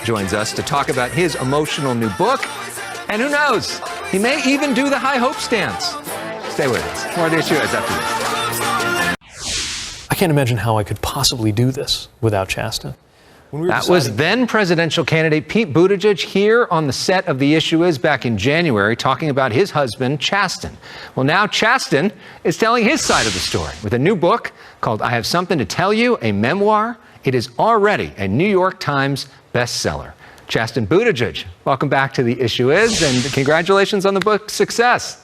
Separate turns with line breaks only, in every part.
joins us to talk about his emotional new book. And who knows, he may even do the high hope stance. Stay with us. More of The Issue Is after this.
I can't imagine how I could possibly do this without Chasten.
That was then presidential candidate Pete Buttigieg here on the set of The Issue Is back in January, talking about his husband, Chasten. Well, now Chasten is telling his side of the story with a new book called I Have Something to Tell You, a memoir. It is already a New York Times bestseller. Chasten Buttigieg, welcome back to The Issue Is, and congratulations on the book's success.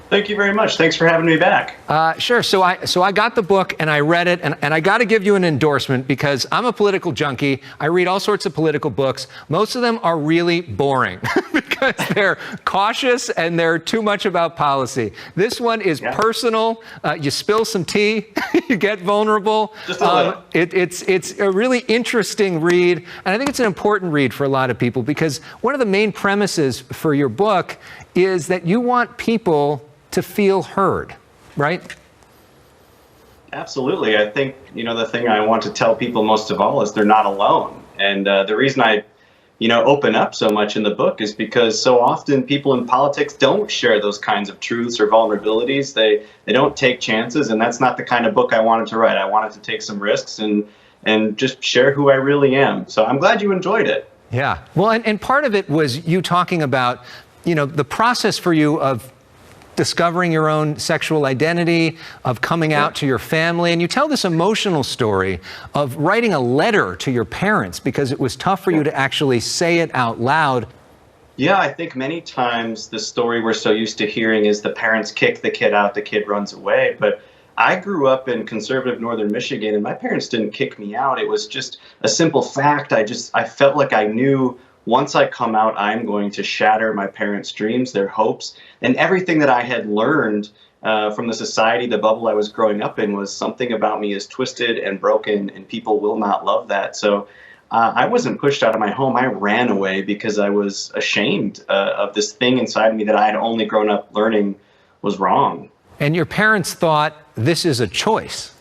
Thank you very much. Thanks for having me back.
Sure. So I got the book and I read it, and I got to give you an endorsement because I'm a political junkie. I read all sorts of political books. Most of them are really boring because they're cautious and they're too much about policy. This one is personal. You spill some tea, you get vulnerable.
Just a little.
It's a really interesting read, and I think it's an important read for a lot of people because one of the main premises for your book is that you want people to feel heard, right?
Absolutely. I think, the thing I want to tell people most of all is they're not alone. And the reason I, open up so much in the book is because so often people in politics don't share those kinds of truths or vulnerabilities. They don't take chances, and that's not the kind of book I wanted to write. I wanted to take some risks and just share who I really am. So I'm glad you enjoyed it.
Yeah. Well, and part of it was you talking about, the process for you of discovering your own sexual identity, of coming out to your family. And you tell this emotional story of writing a letter to your parents because it was tough for you to actually say it out loud.
Yeah, I think many times the story we're so used to hearing is the parents kick the kid out, the kid runs away. But I grew up in conservative northern Michigan, and my parents didn't kick me out. It was just a simple fact. I felt like I knew once I come out, I'm going to shatter my parents' dreams, their hopes, and everything that I had learned from the society, the bubble I was growing up in, was something about me is twisted and broken, and people will not love that. So I wasn't pushed out of my home. I ran away because I was ashamed of this thing inside me that I had only grown up learning was wrong.
And your parents thought this is a choice.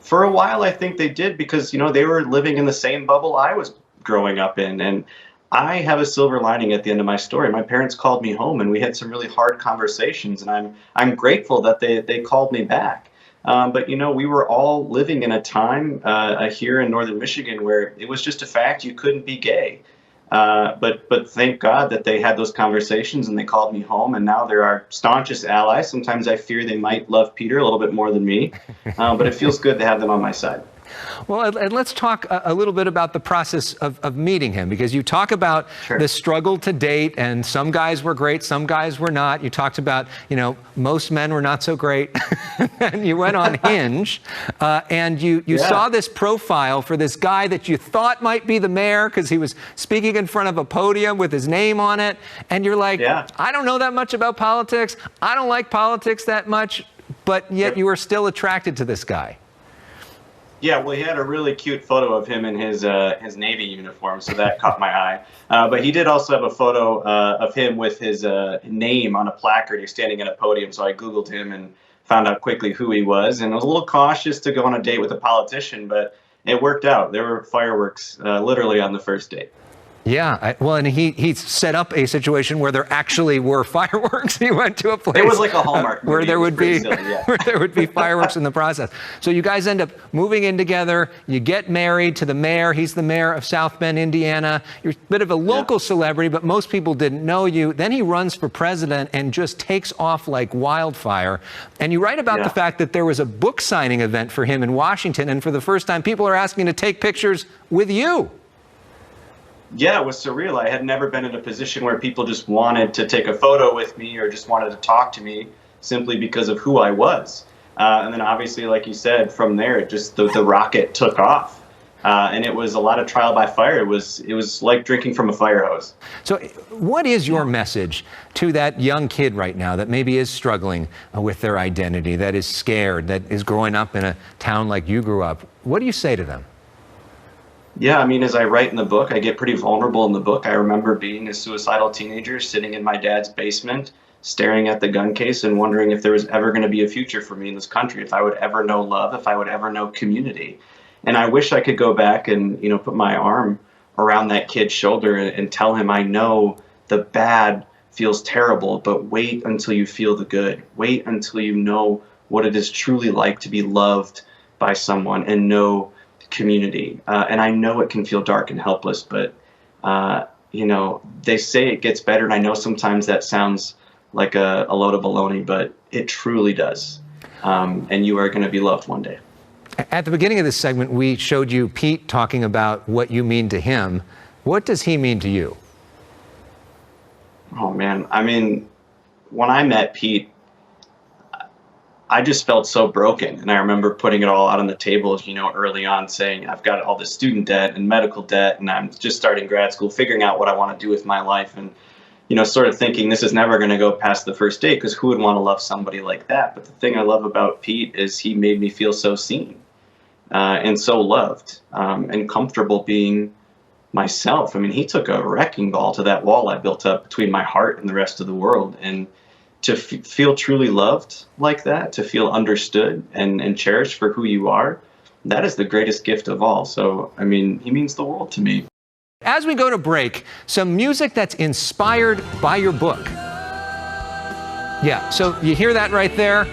For a while, I think they did because, they were living in the same bubble I was growing up in. And I have a silver lining at the end of my story. My parents called me home and we had some really hard conversations, and I'm grateful that they called me back. But we were all living in a time here in northern Michigan where it was just a fact you couldn't be gay. But thank God that they had those conversations and they called me home, and now they're our staunchest allies. Sometimes I fear they might love Peter a little bit more than me, but it feels good to have them on my side.
Well, and let's talk a little bit about the process of meeting him, because you talk about the struggle to date, and some guys were great, some guys were not. You talked about, most men were not so great. And you went on Hinge, and you saw this profile for this guy that you thought might be the mayor because he was speaking in front of a podium with his name on it. And you're like, I don't know that much about politics. I don't like politics that much, but yet you were still attracted to this guy.
Yeah, well, he had a really cute photo of him in his Navy uniform, so that caught my eye. But he did also have a photo of him with his name on a placard. He's standing at a podium, so I Googled him and found out quickly who he was. And I was a little cautious to go on a date with a politician, but it worked out. There were fireworks literally on the first date.
Yeah, well, and he set up a situation where there actually were fireworks. He went to a place.
It was like a Hallmark movie.
Where there would be
silly,
where there would be fireworks in the process. So you guys end up moving in together. You get married to the mayor. He's the mayor of South Bend, Indiana. You're a bit of a local celebrity, but most people didn't know you. Then he runs for president and just takes off like wildfire. And you write about the fact that there was a book signing event for him in Washington, and for the first time, people are asking to take pictures with you.
Yeah, it was surreal. I had never been in a position where people just wanted to take a photo with me or just wanted to talk to me simply because of who I was. And then obviously, like you said, from there, it just the rocket took off. And it was a lot of trial by fire. It was like drinking from a fire hose.
So what is your message to that young kid right now that maybe is struggling with their identity, that is scared, that is growing up in a town like you grew up? What do you say to them?
Yeah, I mean, as I write in the book, I get pretty vulnerable in the book. I remember being a suicidal teenager sitting in my dad's basement, staring at the gun case and wondering if there was ever going to be a future for me in this country, if I would ever know love, if I would ever know community. And I wish I could go back and, put my arm around that kid's shoulder and tell him, I know the bad feels terrible, but wait until you feel the good. Wait until you know what it is truly like to be loved by someone and know community. And I know it can feel dark and helpless, but, they say it gets better. And I know sometimes that sounds like a load of baloney, but it truly does. And you are going to be loved one day.
At the beginning of this segment, we showed you Pete talking about what you mean to him. What does he mean to you?
Oh, man. I mean, when I met Pete, I just felt so broken. And I remember putting it all out on the table, early on, saying, I've got all this student debt and medical debt, and I'm just starting grad school, figuring out what I want to do with my life. And, sort of thinking this is never going to go past the first date, because who would want to love somebody like that? But the thing I love about Pete is he made me feel so seen and so loved and comfortable being myself. I mean, he took a wrecking ball to that wall I built up between my heart and the rest of the world. And to feel truly loved like that, to feel understood and cherished for who you are, that is the greatest gift of all. So, I mean, he means the world to me.
As we go to break, some music that's inspired by your book. Yeah, so you hear that right there?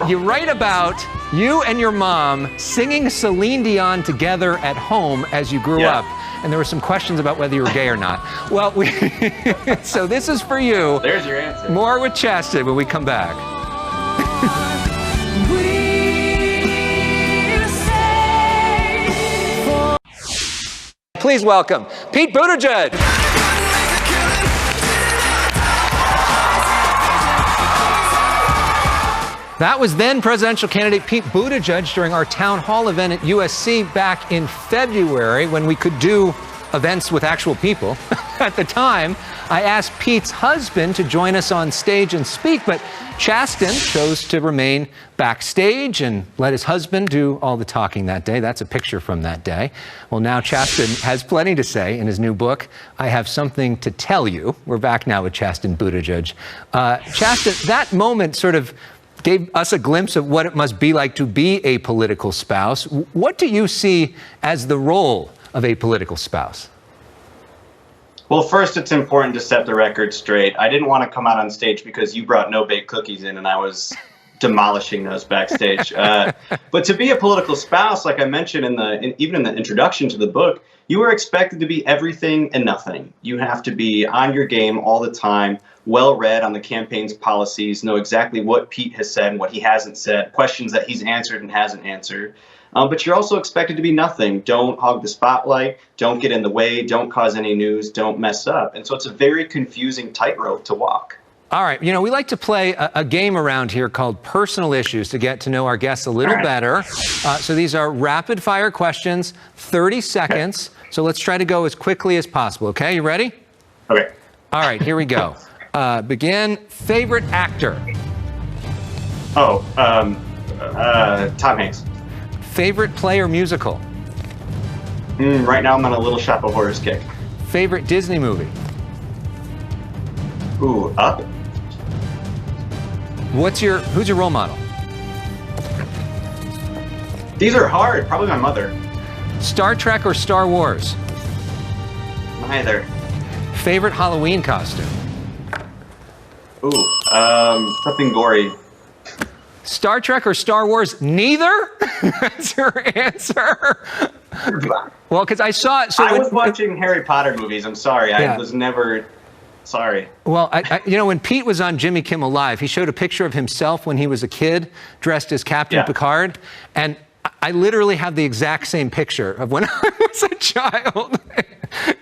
You write about you and your mom singing Celine Dion together at home as you grew up. And there were some questions about whether you were gay or not. Well, so this is for you.
There's your answer.
More with Chasten when we come back. Please welcome Pete Buttigieg. That was then presidential candidate Pete Buttigieg during our town hall event at USC back in February, when we could do events with actual people. At the time, I asked Pete's husband to join us on stage and speak, but Chasten chose to remain backstage and let his husband do all the talking that day. That's a picture from that day. Well, now Chasten has plenty to say in his new book, I Have Something to Tell You. We're back now with Chasten Buttigieg. Chasten, that moment sort of gave us a glimpse of what it must be like to be a political spouse. What do you see as the role of a political spouse?
Well, first, it's important to set the record straight. I didn't want to come out on stage because you brought no-bake cookies in, and I was demolishing those backstage. But to be a political spouse, like I mentioned even in the introduction to the book, you are expected to be everything and nothing. You have to be on your game all the time, well-read on the campaign's policies, know exactly what Pete has said and what he hasn't said, questions that he's answered and hasn't answered. But you're also expected to be nothing. Don't hog the spotlight, don't get in the way, don't cause any news, don't mess up. And so it's a very confusing tightrope to walk. All
right, we like to play a game around here called Personal Issues to get to know our guests a little better. So these are rapid fire questions, 30 seconds. Okay. So let's try to go as quickly as possible, okay? You ready?
Okay.
All right, here we go. Begin. Favorite actor?
Tom Hanks.
Favorite play or musical?
Right now I'm on a Little Shop of Horrors kick.
Favorite Disney movie?
Ooh, Up.
Who's your role model?
These are hard. Probably my mother.
Star Trek or Star Wars?
Neither.
Favorite Halloween costume?
Ooh, something gory.
Star Trek or Star Wars? Neither? That's your answer? Well, because I saw it. So
I was watching Harry Potter movies. I'm sorry.
Yeah.
I was never... Sorry.
Well, when Pete was on Jimmy Kimmel Live, he showed a picture of himself when he was a kid, dressed as Captain Picard. And I literally have the exact same picture of when I was a child.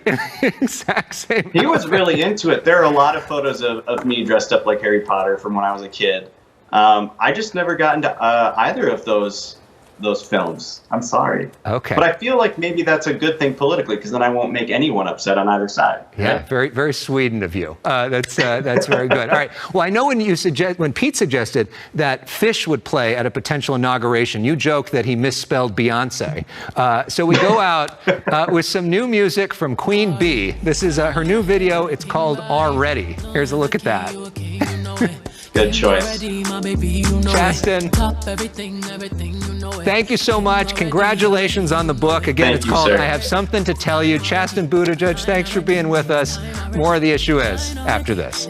The exact same.
He was really into it. There are a lot of photos of me dressed up like Harry Potter from when I was a kid. I just never got into either of those films. I'm sorry.
Okay.
But I feel like maybe that's a good thing politically, because then I won't make anyone upset on either side.
Yeah, right? Very, very Sweden of you. That's very good. All right. Well, I know when Pete suggested that Fish would play at a potential inauguration, you joked that he misspelled Beyonce. So we go out with some new music from Queen Bee. This is her new video. It's called Already. Here's a look at that.
Good choice.
Chasten, thank you so much. Congratulations on the book. Again, it's called I Have Something to Tell You. Chasten Buttigieg, thanks for being with us. More of The Issue Is after this.